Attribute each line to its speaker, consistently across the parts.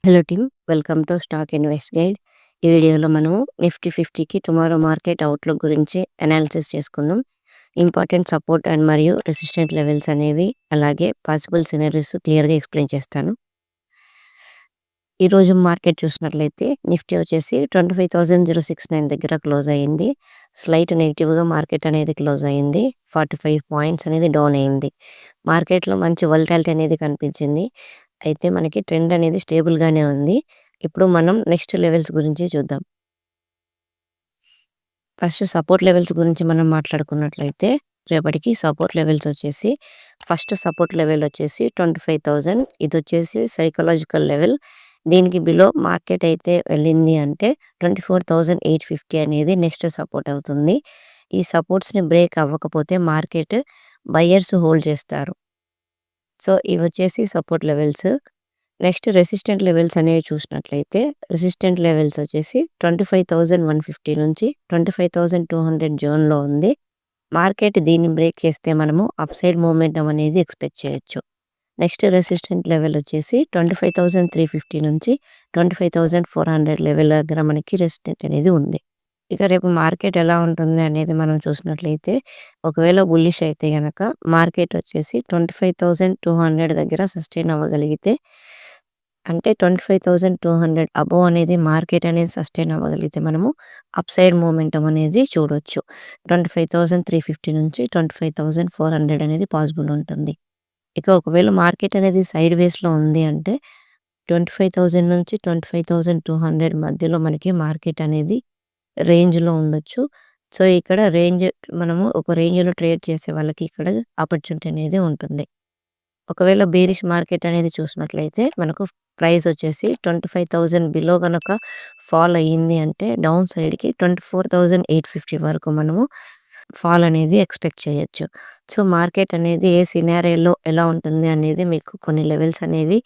Speaker 1: Hello team, welcome to stock invest guide. ఈ వీడియోలో మనము నిఫ్టీ 50కి టుమారో మార్కెట్ అవుట్లుక్ గురించి అనాలిసిస్ చేసుకుందాం. ఇంపార్టెంట్ సపోర్ట్ అండ్ మరియు రెసిస్టెంట్ లెవెల్స్ అనేవి, అలాగే పాసిబుల్ సినరీస్ క్లియర్గా ఎక్స్ప్లెయిన్ చేస్తాను. ఈరోజు మార్కెట్ చూసినట్లయితే నిఫ్టీ వచ్చేసి 25,069 దగ్గర క్లోజ్ అయ్యింది. స్లైట్ నెగిటివ్గా మార్కెట్ అనేది క్లోజ్ అయ్యింది. 45 పాయింట్స్ అనేది డౌన్ అయింది. మార్కెట్లో మంచి వోలటాలిటీ అనేది కనిపించింది. అయితే మనకి ట్రెండ్ అనేది స్టేబుల్గానే ఉంది. ఇప్పుడు మనం నెక్స్ట్ లెవెల్స్ గురించి చూద్దాం. ఫస్ట్ సపోర్ట్ లెవెల్స్ గురించి మనం మాట్లాడుకున్నట్లయితే రేపటికి సపోర్ట్ లెవెల్స్ వచ్చేసి ఫస్ట్ సపోర్ట్ లెవెల్ వచ్చేసి 25,000. ఇది వచ్చేసి సైకలాజికల్ లెవెల్. దీనికి బిలో మార్కెట్ అయితే వెళ్ళింది అంటే 24,850 అనేది నెక్స్ట్ సపోర్ట్ అవుతుంది. ఈ సపోర్ట్స్ని బ్రేక్ అవ్వకపోతే మార్కెట్ బయర్స్ హోల్డ్ చేస్తారు. సో ఇవి వచ్చేసి support levels. Next resistant levels అనేవి చూసినట్లయితే రెసిస్టెంట్ లెవెల్స్ వచ్చేసి 25,150 నుంచి 25,200 జోన్లో ఉంది. మార్కెట్ దీన్ని బ్రేక్ చేస్తే మనము అప్ సైడ్ మూమెంటం అనేది ఎక్స్పెక్ట్ చేయొచ్చు. నెక్స్ట్ రెసిస్టెంట్ లెవెల్ వచ్చేసి 25,350 నుంచి 25,400 లెవెల్ దగ్గర మనకి రెసిస్టెంట్ అనేది ఉంది. ఇక రేపు మార్కెట్ ఎలా ఉంటుంది అనేది మనం చూసినట్లయితే ఒకవేళ బుల్లిష్ అయితే కనుక మార్కెట్ వచ్చేసి 25,200 దగ్గర సస్టైన్ అవ్వగలిగితే, అంటే 25,200 అబోవ్ అనేది మార్కెట్ అనేది సస్టైన్ అవ్వగలిగితే మనము అప్ సైడ్ మూమెంటం అనేది చూడొచ్చు. 25,350 నుంచి 25,400 అనేది పాసిబుల్ ఉంటుంది. ఇక ఒకవేళ మార్కెట్ అనేది సైడ్ వేస్లో ఉంది అంటే 25,000 నుంచి 25,200 మధ్యలో మనకి మార్కెట్ అనేది రేంజ్లో ఉండొచ్చు. సో ఇక్కడ రేంజ్ మనము ఒక రేంజ్లో ట్రేడ్ చేసే వాళ్ళకి ఇక్కడ ఆపర్చునిటీ అనేది ఉంటుంది. ఒకవేళ బేరిష్ మార్కెట్ అనేది చూసినట్లయితే మనకు ప్రైస్ వచ్చేసి 25,000 బిలో కనుక ఫాల్ అయ్యింది అంటే డౌన్ సైడ్కి 24,850 వరకు మనము ఫాల్ అనేది ఎక్స్పెక్ట్ చేయొచ్చు. సో మార్కెట్ అనేది ఏ సినారియోలో ఎలా ఉంటుంది అనేది మీకు కొన్ని లెవెల్స్ అనేవి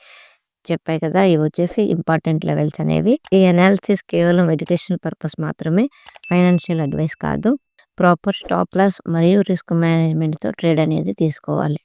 Speaker 1: చెప్పాయి కదా. ఇవి వచ్చేసి ఇంపార్టెంట్ లెవెల్స్ అనేవి. ఈ అనాలిసిస్ కేవలం ఎడ్యుకేషనల్ పర్పస్ మాత్రమే, ఫైనాన్షియల్ అడ్వైస్ కాదు. ప్రాపర్ స్టాప్ లాస్ మరియు రిస్క్ మేనేజ్మెంట్తో ట్రేడ్ అనేది తీసుకోవాలి.